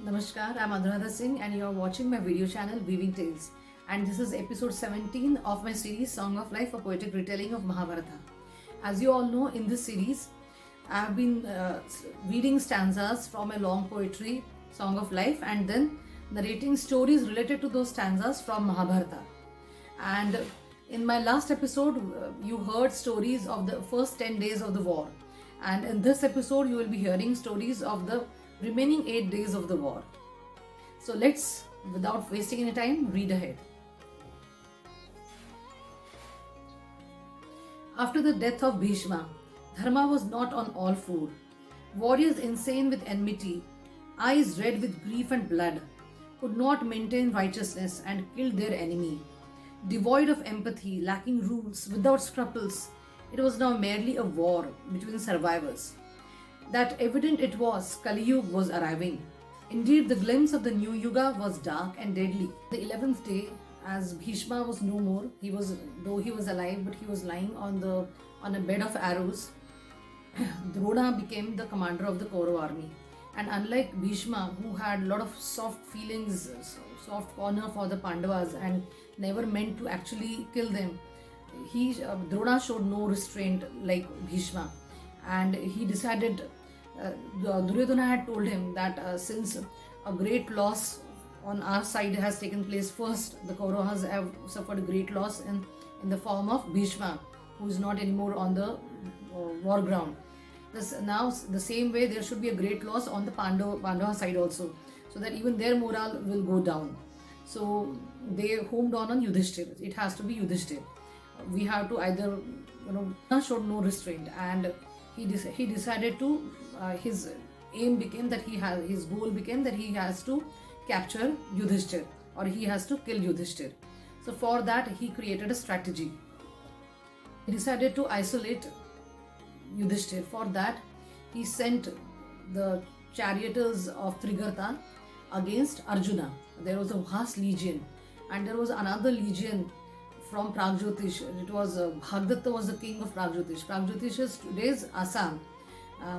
Namaskar, I'm Anuradha Singh and you're watching my video channel Weaving Tales. And this is episode 17 of my series Song of Life, a poetic retelling of Mahabharata. As you all know, in this series, I've been reading stanzas from a long poetry, Song of Life, and then narrating stories related to those stanzas from Mahabharata. And in my last episode, you heard stories of the first 10 days of the war. And in this episode, you will be hearing stories of the remaining 8 days of the war. So let's, without wasting any time, read ahead. After the death of Bhishma, Dharma was not on all four. Warriors insane with enmity, eyes red with grief and blood, could not maintain righteousness and killed their enemy. Devoid of empathy, lacking rules, without scruples, it was now merely a war between survivors. That evident it was, Kali Yuga was arriving. Indeed, the glimpse of the new Yuga was dark and deadly. The 11th day, as Bhishma was no more, though he was alive, but he was lying on a bed of arrows. Drona became the commander of the Kaurava army. And unlike Bhishma, who had a lot of soft feelings, soft corner for the Pandavas and never meant to actually kill them, Drona showed no restraint like Bhishma. And he decided, Duryodhana had told him that since a great loss on our side has taken place first, the Kauravas have suffered a great loss in the form of Bhishma, who is not anymore on the war ground. Now, the same way, there should be a great loss on the Pandava side also, so that even their morale will go down. So they homed on Yudhishthir. It has to be Yudhishthir. We have to either, showed no restraint, and he decided to, his aim became that his goal became that he has to capture Yudhishthir, or he has to kill Yudhishthir. So for that he created a strategy. He decided to isolate Yudhishthir. For that he sent the charioteers of Trigarta against Arjuna. There was a vast legion, and there was another legion from Pragjyotish. It was Bhagdatta was the king of Pragjyotish. Pragjyotish is today's Assam.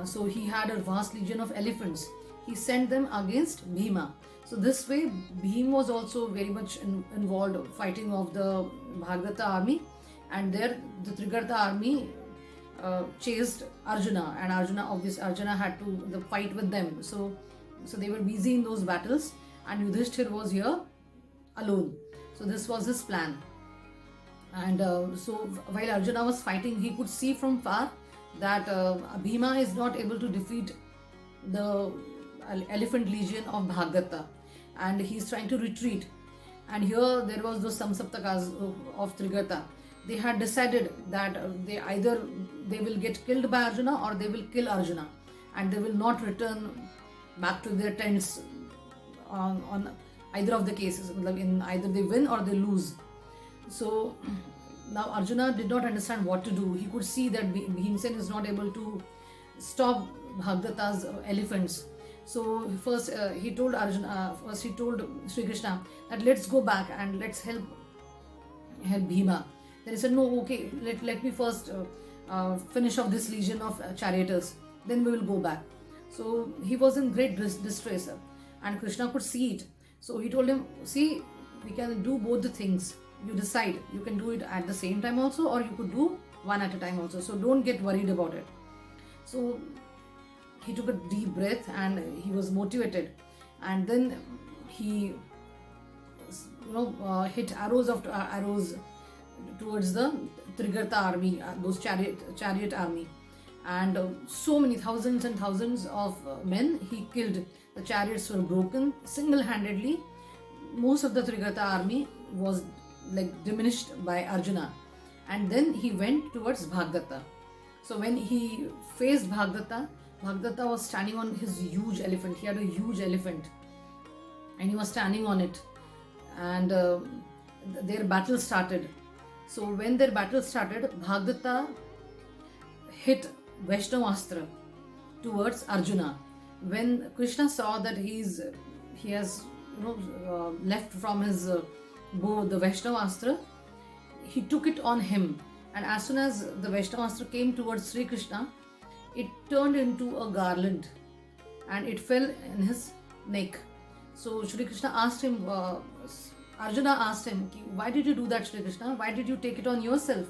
So he had a vast legion of elephants. He sent them against Bhima. So this way, Bhim was also very much involved fighting of the Bhagdatta army, and there the Trigarta army chased Arjuna, and Arjuna had to fight with them. So they were busy in those battles, and Yudhishthir was here alone. So this was his plan. And so while Arjuna was fighting, he could see from far that Bhima is not able to defeat the elephant legion of Bhagdatta, and he is trying to retreat. And here there was those Samsaptakas of Trigarta. They had decided that they will get killed by Arjuna, or they will kill Arjuna, and they will not return back to their tents on either of the cases. In either they win or they lose. So now Arjuna did not understand what to do. He could see that Bhimsen is not able to stop Bhagdatta's elephants. So first he told Sri Krishna that let's go back and let's help Bhima. Then he said, no, okay, let me first finish off this legion of charioteers, then we will go back. So he was in great distress, and Krishna could see it. So he told him, see, we can do both the things. You decide. You can do it at the same time also, or you could do one at a time also. So don't get worried about it. So he took a deep breath and he was motivated, and then he hit arrows towards the Trigarta army, those chariot army, and so many thousands and thousands of men he killed. The chariots were broken single-handedly. Most of the Trigarta army was diminished by Arjuna, and then he went towards Bhagdatta. So when he faced Bhagdatta was standing on his huge elephant. He had a huge elephant, and he was standing on it, and their battle started. So when their battle started, Bhagdatta hit Vaishnavastra towards Arjuna. When Krishna saw that he has left from his bow the Vaishnavastra, he took it on him, and as soon as the Vaishnavastra came towards Sri Krishna, it turned into a garland and it fell in his neck. So Shri Krishna asked him, Arjuna asked him, why did you do that, Shri Krishna? Why did you take it on yourself?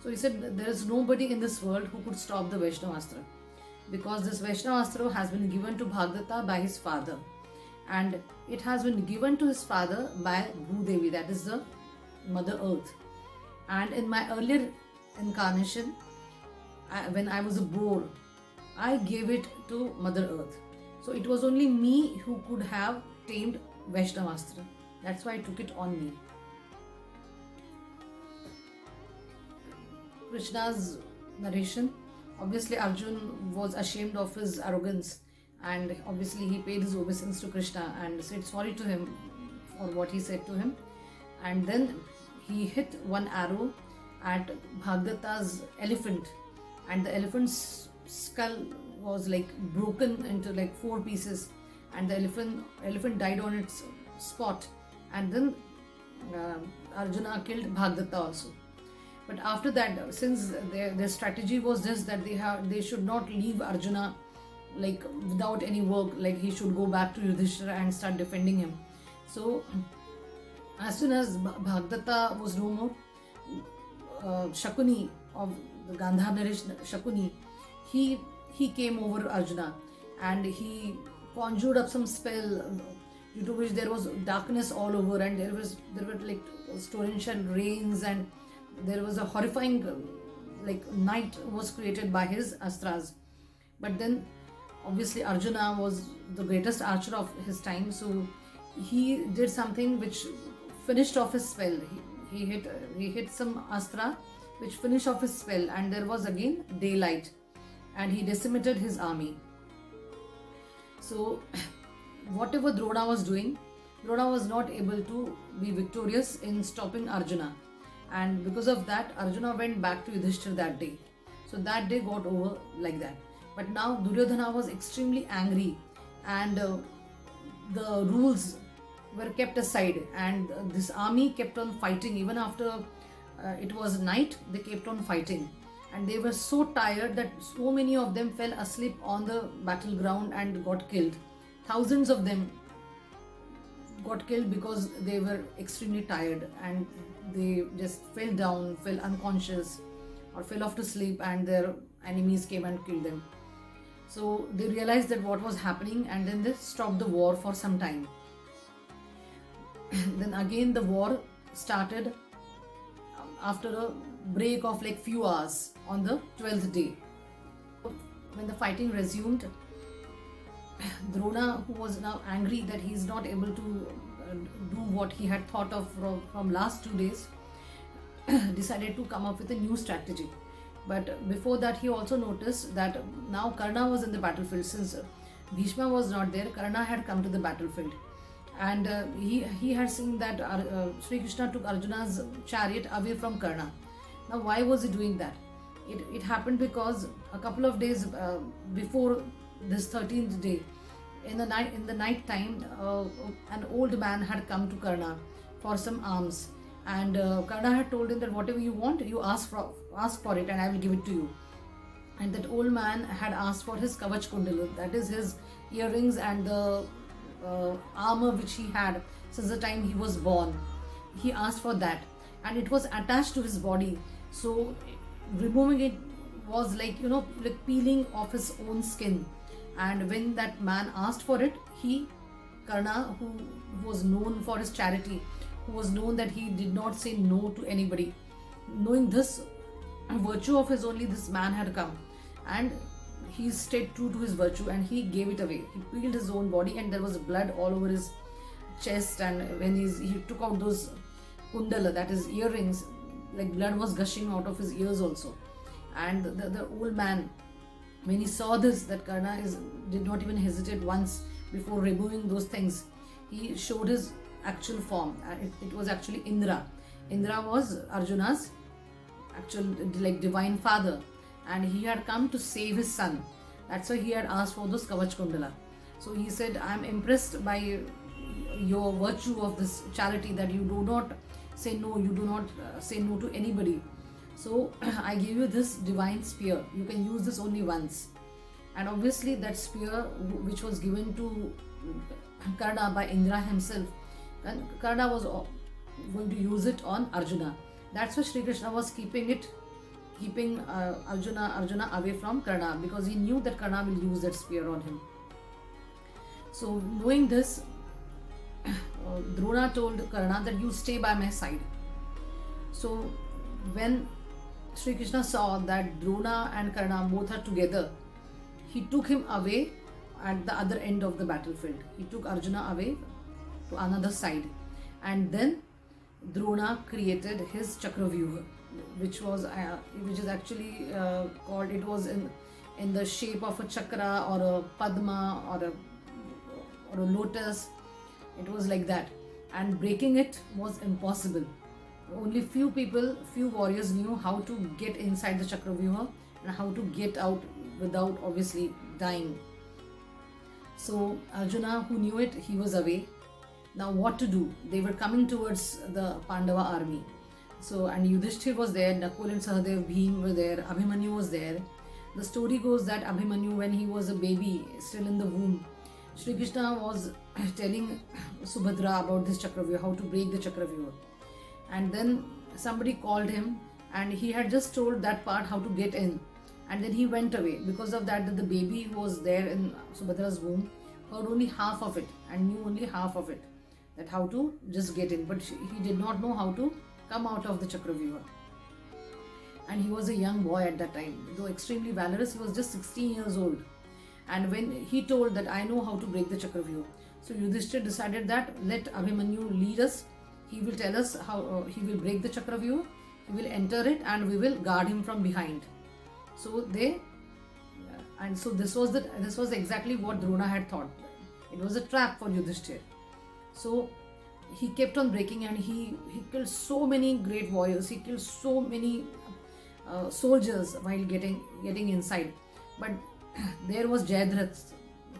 So he said, there is nobody in this world who could stop the Vaishnavastra, because this Vaishnavastra has been given to Bhagdata by his father, and it has been given to his father by Bhudevi, that is the Mother Earth. And in my earlier incarnation, when I was a boar, I gave it to Mother Earth. So it was only me who could have tamed Vaishnavastra. That's why I took it on me. Krishna's narration. Obviously, Arjun was ashamed of his arrogance, and obviously he paid his obeisance to Krishna and said sorry to him for what he said to him. And then he hit one arrow at Bhagdata's elephant, and the elephant's skull was like broken into like 4 pieces, and the elephant died on its spot. And then Arjuna killed Bhagdata also. But after that, since their strategy was this, that they should not leave Arjuna like without any work, like he should go back to Yudhishthira and start defending him. So as soon as Bhagdata was no more, Shakuni of the Gandhar narration, Shakuni, he came over Arjuna, and he conjured up some spell due to which there was darkness all over, and there were like torrential rains, and there was a horrifying like night was created by his astras. But then obviously Arjuna was the greatest archer of his time, so he did something which finished off his spell. He hit some astra which finished off his spell, and there was again daylight, and he decimated his army. So whatever Drona was doing, Drona was not able to be victorious in stopping Arjuna, and because of that Arjuna went back to Yudhishthira that day. So that day got over like that. But now Duryodhana was extremely angry, and the rules were kept aside, and this army kept on fighting even after it was night. They kept on fighting, and they were so tired that so many of them fell asleep on the battleground and got killed. Thousands of them got killed because they were extremely tired, and they just fell down, fell unconscious, or fell off to sleep, and their enemies came and killed them. So they realized that what was happening, and then they stopped the war for some time. Then again the war started after a break of like few hours on the 12th day. When the fighting resumed, Drona, who was now angry that he is not able to do what he had thought of from last 2 days, decided to come up with a new strategy. But before that, he also noticed that now Karna was in the battlefield. Since Bhishma was not there, Karna had come to the battlefield, and he had seen that Sri Krishna took Arjuna's chariot away from Karna. Now why was he doing that? It happened because a couple of days before this 13th day, in the night time, an old man had come to Karna for some alms, and Karna had told him that whatever you want, you ask for it, and I will give it to you. And that old man had asked for his Kavach Kundala, that is his earrings and the armor which he had since the time he was born. He asked for that, and it was attached to his body. So removing it was like like peeling off his own skin. And when that man asked for it, Karna, who was known for his charity, who was known that he did not say no to anybody, knowing this virtue of his only, this man had come, and he stayed true to his virtue, and he gave it away. He peeled his own body, and there was blood all over his chest, and when he took out those kundala, that is earrings, like blood was gushing out of his ears also. And the old man, when he saw this, that Karna did not even hesitate once before removing those things. He showed his actual form. It was actually Indra. Indra was Arjuna's actual like divine father, and he had come to save his son. That's why he had asked for those Kavach Kundala. So he said, I am impressed by your virtue of this charity, that you do not say no, you do not say no to anybody. So I give you this divine spear. You can use this only once. And obviously that spear which was given to Karna by Indra himself. And Karna was going to use it on Arjuna. That's why Sri Krishna was keeping Arjuna away from Karna, because he knew that Karna will use that spear on him. So knowing this, Drona told Karna that you stay by my side. So when Sri Krishna saw that Drona and Karna both are together, he took him away at the other end of the battlefield. He took Arjuna away to another side, and then Drona created his Chakravyuha, which is actually called. It was in the shape of a chakra or a padma or a lotus. It was like that, and breaking it was impossible. Only few warriors knew how to get inside the Chakravyuha and how to get out without obviously dying. So Arjuna, who knew it, he was away. Now what to do? They were coming towards the Pandava army. So, and Yudhishthir was there, Nakul and Sahadev, Bhim were there, Abhimanyu was there. The story goes that Abhimanyu, when he was a baby, still in the womb, Sri Krishna was telling Subhadra about this Chakravyuha, how to break the Chakravyuha. And then somebody called him, and he had just told that part how to get in. And then he went away. Because of that, the baby who was there in Subhadra's womb heard only half of it and knew only half of it, that how to just get in. But he did not know how to come out of the Chakravyuha. And he was a young boy at that time. Though extremely valorous, he was just 16 years old. And when he told that I know how to break the Chakravyuha, so Yudhishthir decided that let Abhimanyu lead us. He will tell us how he will break the Chakravyuha, he will enter it, and we will guard him from behind. So this was exactly what Drona had thought. It was a trap for Yudhishthir. So he kept on breaking, and he killed so many great warriors. He killed so many soldiers while getting inside. But there was Jayadratha,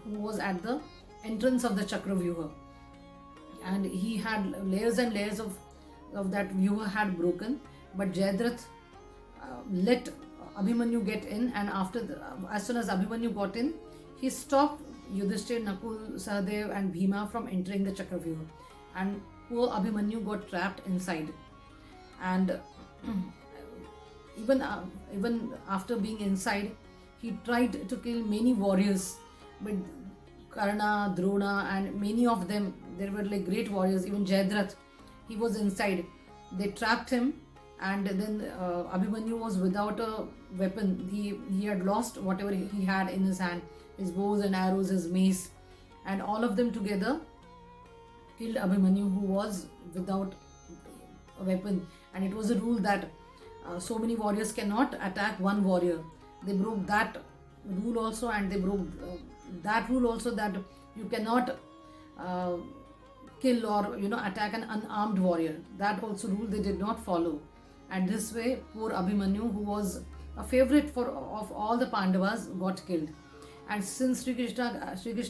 who was at the entrance of the Chakravyuha, and he had layers and layers of that vyuha had broken. But Jayadratha let Abhimanyu get in, and as soon as Abhimanyu got in, he stopped Yudhishthir, Nakul, Sahadev and Bhima from entering the Chakravyuha, and poor Abhimanyu got trapped inside. And even after being inside, he tried to kill many warriors, but Karna, Drona and many of them, there were like great warriors. Even Jayadratha, he was inside. They trapped him, and then Abhimanyu was without a weapon. He had lost whatever he had in his hand, his bows and arrows, his mace, and all of them together killed Abhimanyu, who was without a weapon. And it was a rule that so many warriors cannot attack one warrior. They broke that rule also, and they broke that rule also, that you cannot kill or attack an unarmed warrior. That also rule they did not follow. And this way, poor Abhimanyu, who was a favorite of all the Pandavas, got killed. And since Sri Krishna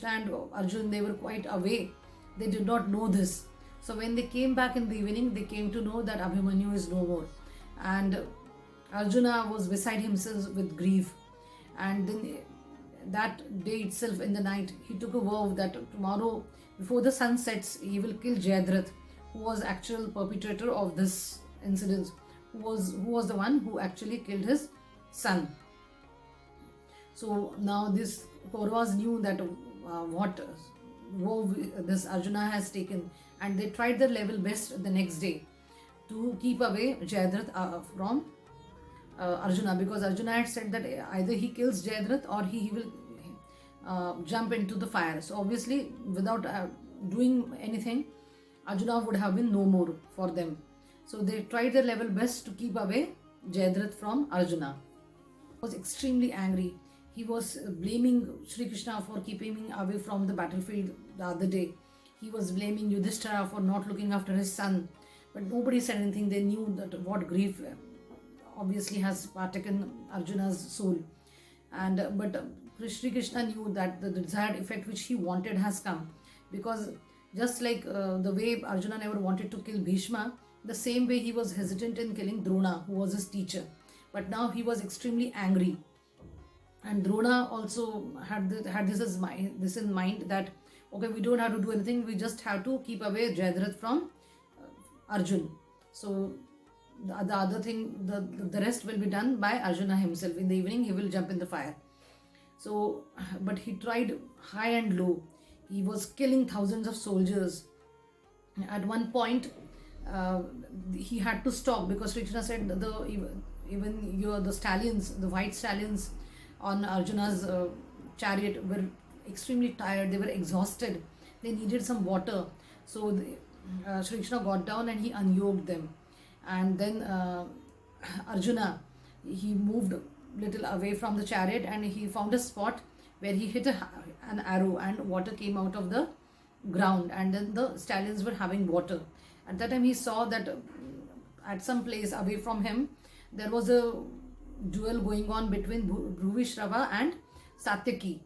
and Arjun, they were quite away, they did not know this. So when they came back in the evening, they came to know that Abhimanyu is no more. And Arjuna was beside himself with grief. And then that day itself, in the night, he took a vow that tomorrow, before the sun sets, he will kill Jayadratha, who was actual perpetrator of this incident, who was the one who actually killed his son. So now this Kauravas knew that what vow this Arjuna has taken, and they tried their level best the next day to keep away Jayadratha from Arjuna, because Arjuna had said that either he kills Jayadratha or he will jump into the fire. So obviously, without doing anything, Arjuna would have been no more for them. So they tried their level best to keep away Jayadratha from Arjuna. He was extremely angry. He was blaming Sri Krishna for keeping him away from the battlefield the other day. He was blaming Yudhishthira for not looking after his son. But nobody said anything. They knew that what grief obviously has partaken Arjuna's soul. But Sri Krishna knew that the desired effect which he wanted has come. Because just like the way Arjuna never wanted to kill Bhishma, the same way he was hesitant in killing Drona, who was his teacher. But now he was extremely angry. And Drona also had this in mind, that okay, we don't have to do anything, we just have to keep away Jayadratha from Arjun. So the other thing, the rest will be done by Arjuna himself. In the evening, he will jump in the fire. So, but he tried high and low. He was killing thousands of soldiers. At one point, he had to stop because Sri Krishna said even the stallions, the white stallions on Arjuna's chariot were extremely tired. They were exhausted. They needed some water. So Sri Krishna got down and he unyoked them. And then Arjuna, he moved little away from the chariot and he found a spot where he hit an arrow and water came out of the ground, and then the stallions were having water. At that time he saw that at some place away from him there was a duel going on between Bhurishrava and Satyaki,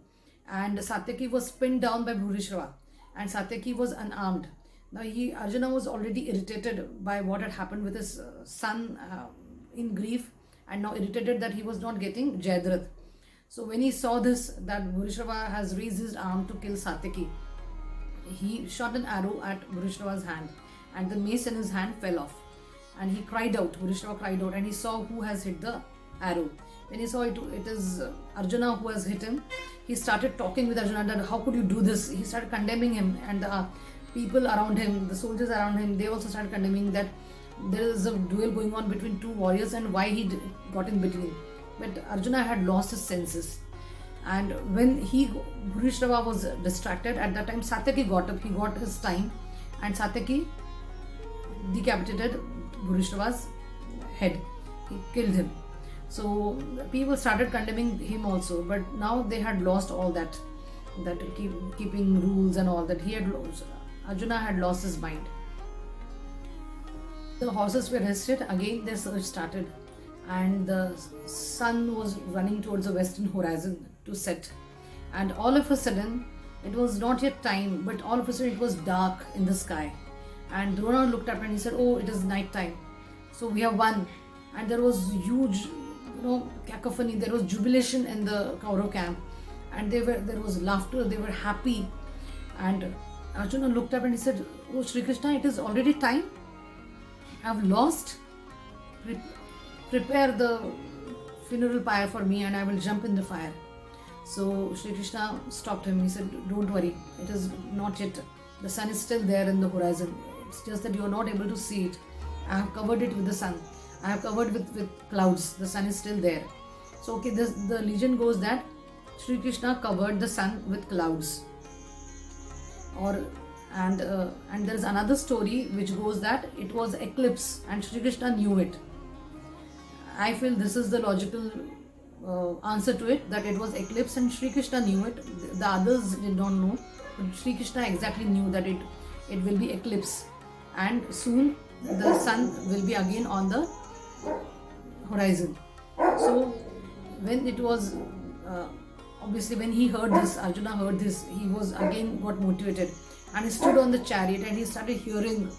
and Satyaki was pinned down by Bhurishrava and Satyaki was unarmed. Now Arjuna was already irritated by what had happened with his son, in grief, and now irritated that he was not getting Jayadratha. So when he saw this, that Bhurishrava has raised his arm to kill Satyaki, he shot an arrow at Bhurishrava's hand and the mace in his hand fell off. And he cried out, Bhurishrava cried out, and he saw who has hit the arrow. When he saw it is Arjuna who has hit him, he started talking with Arjuna that how could you do this? He started condemning him, and the people around him, the soldiers around him, they also started condemning that there is a duel going on between two warriors and why he got in between. But Arjuna had lost his senses. And when Bhurishrava was distracted, at that time Satyaki got up, he got his time, and Satyaki decapitated Bhurishrava's head. He killed him. So people started condemning him also, but now they had lost all that keeping rules and all that. Arjuna had lost his mind. The horses were rested, again their search started, and the sun was running towards the western horizon to set. And all of a sudden, it was not yet time, but all of a sudden it was dark in the sky. And Drona looked up and he said, "Oh, it is night time. So we have won." And there was huge, cacophony. There was jubilation in the Kaurav camp, and there was laughter. They were happy. And Arjuna looked up and he said, "Oh, Sri Krishna, it is already time. I've lost. Prepare the funeral pyre for me, and I will jump in the fire." So Sri Krishna stopped him. He said, "Don't worry. It is not yet. The sun is still there in the horizon. It's just that you are not able to see it. I have covered it with the sun. I have covered with clouds. The sun is still there." So the legend goes that Sri Krishna covered the sun with clouds. And there is another story which goes that it was eclipse and Sri Krishna knew it. I feel this is the logical answer to it, that it was eclipse and Sri Krishna knew it. The others did not know, but Sri Krishna exactly knew that it will be eclipse, and soon the sun will be again on the horizon. So when it was obviously when he heard this, Arjuna heard this, he was again got motivated, and he stood on the chariot and he started hearing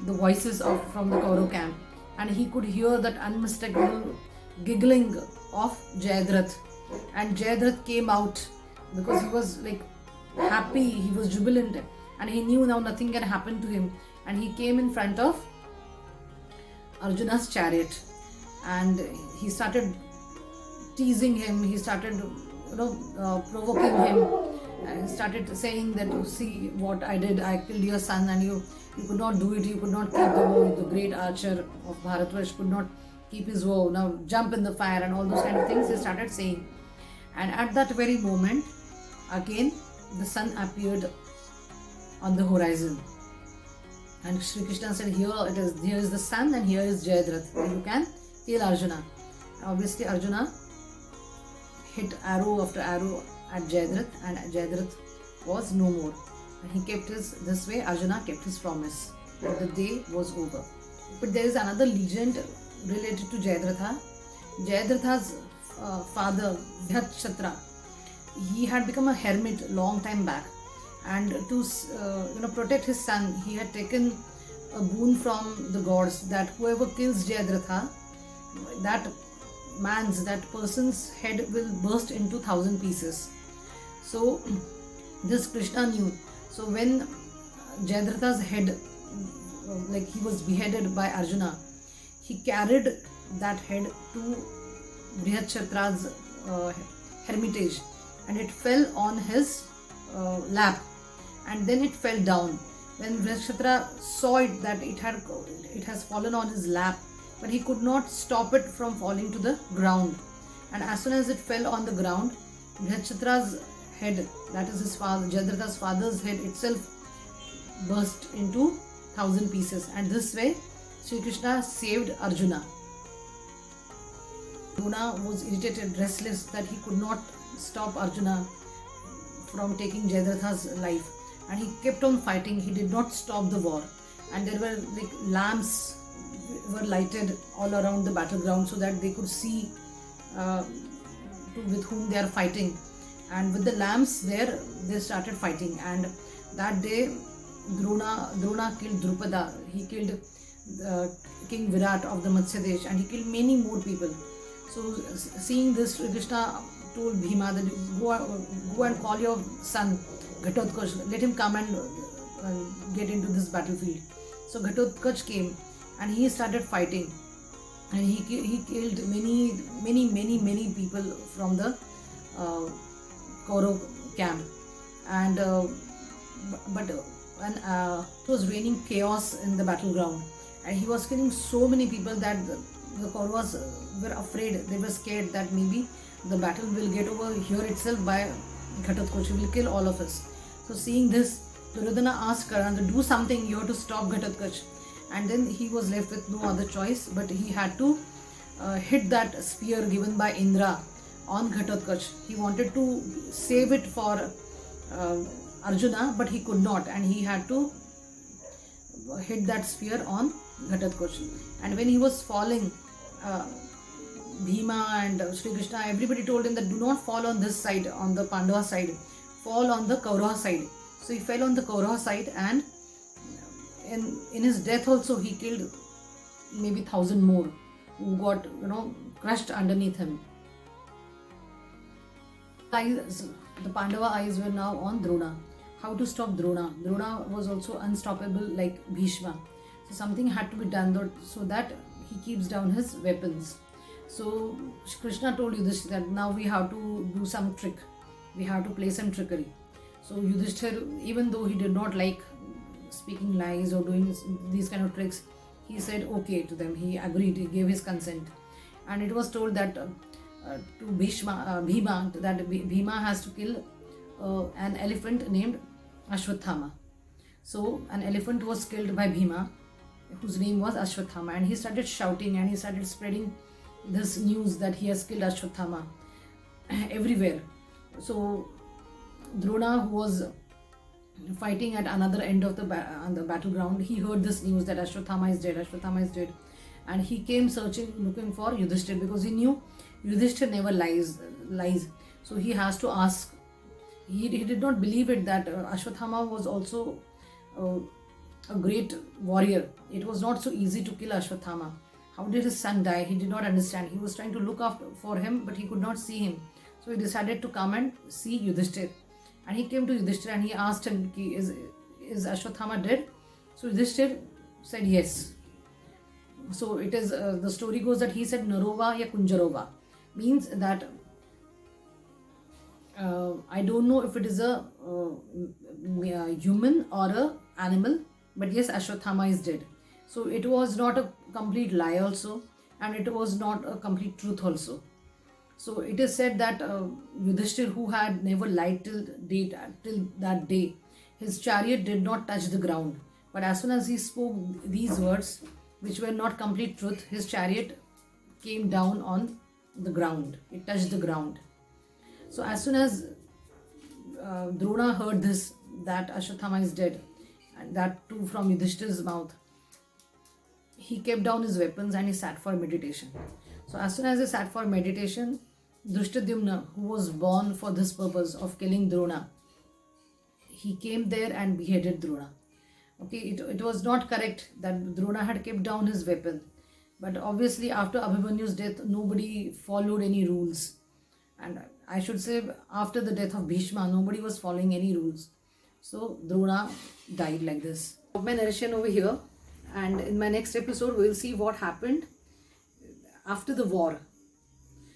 the voices from the Kaurav camp, and he could hear that unmistakable giggling of Jayadratha. And Jayadratha came out because he was like happy, he was jubilant, and he knew now nothing can happen to him. And he came in front of Arjuna's chariot, and he started teasing him, he started provoking him, and he started saying that, "See what I did, I killed your son and you could not do it, you could not keep the vow, the great archer of Bharatvarsh could not keep his vow, now jump in the fire," and all those kind of things he started saying. And at that very moment, again the sun appeared on the horizon. And Sri Krishna said, here is the sun and here is Jayadratha. You can kill Arjuna. Obviously Arjuna hit arrow after arrow at Jayadratha, and Jayadratha was no more. And he kept this way Arjuna kept his promise. And the day was over. But there is another legend related to Jayadratha. Jayadratha's father, Vyathshatra, he had become a hermit long time back. And to protect his son, he had taken a boon from the gods that whoever kills Jayadratha, that person's head will burst into 1,000 pieces. So this Krishna knew So when Jayadratha's head, like he was beheaded by Arjuna, he carried that head to Brihadshatra's hermitage, and it fell on his lap, and then it fell down. When Vrishatra saw it that it has fallen on his lap, but he could not stop it from falling to the ground. And as soon as it fell on the ground, Vrihadshatra's head, that is his father, Jayadratha's father's head itself, burst into 1,000 pieces. And this way, Sri Krishna saved Arjuna. Drona was irritated, restless, that he could not stop Arjuna from taking Jayadratha's life, and he kept on fighting. He did not stop the war, and there were like lamps were lighted all around the battleground so that they could see with whom they are fighting. And with the lamps there, they started fighting. And that day, Drona killed Drupada. He killed King Virat of the Matsya Desh, and he killed many more people. So seeing this, Sri Krishna told Bhima that go and call your son Ghatotkacha, let him come and get into this battlefield. So Ghatotkacha came, and he started fighting, and he killed many people from the Kaurav camp. And but when it was raining chaos in the battleground, and he was killing so many people that the Kauravas were afraid. They were scared that maybe the battle will get over here itself by Ghatotkacha, will kill all of us. So seeing this, Duryodhana asked Karna to do something. You have to stop Ghatotkacha. And then he was left with no other choice, but he had to hit that spear given by Indra on Ghatotkacha. He wanted to save it for Arjuna, but he could not, and he had to hit that spear on Ghatotkacha. And when he was falling, Bhima and Sri Krishna, everybody told him that do not fall on this side, on the Pandava side, fall on the Kaurava side. So he fell on the Kaurava side, and in his death also he killed maybe 1,000 more who got crushed underneath him. The Pandava eyes were now on Drona. How to stop Drona? Drona was also unstoppable like Bhishma. So something had to be done so that he keeps down his weapons. So Krishna told Yudhishthira that now we have to do some trick. We have to play some trickery. So Yudhishthira, even though he did not like speaking lies or doing these kind of tricks, he said okay to them. He agreed. He gave his consent. And it was told that to Bhima that Bhima has to kill an elephant named Ashwathama. So an elephant was killed by Bhima, whose name was Ashwathama, and he started shouting and he started spreading this news that he has killed Ashwathama everywhere. So Drona, who was fighting at another end of the battleground, he heard this news that Ashwathama is dead, and he came searching, looking for Yudhishthira, because he knew Yudhishthira never lies. So he has to ask. He did not believe it that Ashwathama was also a great warrior. It was not so easy to kill Ashwathama. How did his son die? He did not understand. He was trying to look after for him, but he could not see him. So he decided to come and see Yudhishthira. And he came to Yudhishthira and he asked him, is Ashwathama dead? So Yudhishthira said yes. So it is, the story goes that he said Narova ya Kunjarova, means that I don't know if it is a human or a animal, but yes, Ashwathama is dead. So it was not a complete lie also, and it was not a complete truth also. So it is said that Yudhishthira, who had never lied till that day, his chariot did not touch the ground. But as soon as he spoke these words, which were not complete truth, his chariot came down on the ground. It touched the ground. So as soon as Drona heard this, that Ashwathama is dead, and that too from Yudhishthira's mouth, he kept down his weapons and he sat for meditation. So as soon as he sat for meditation, Drishtadyumna, who was born for this purpose of killing Drona, he came there and beheaded Drona. Okay, it was not correct that Drona had kept down his weapon. But obviously after Abhimanyu's death, nobody followed any rules. And I should say after the death of Bhishma, nobody was following any rules. So Drona died like this. My narration over here, and in my next episode we will see what happened after the war.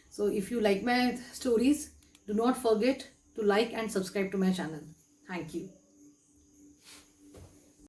So if you like my stories, do not forget to like and subscribe to my channel. Thank you.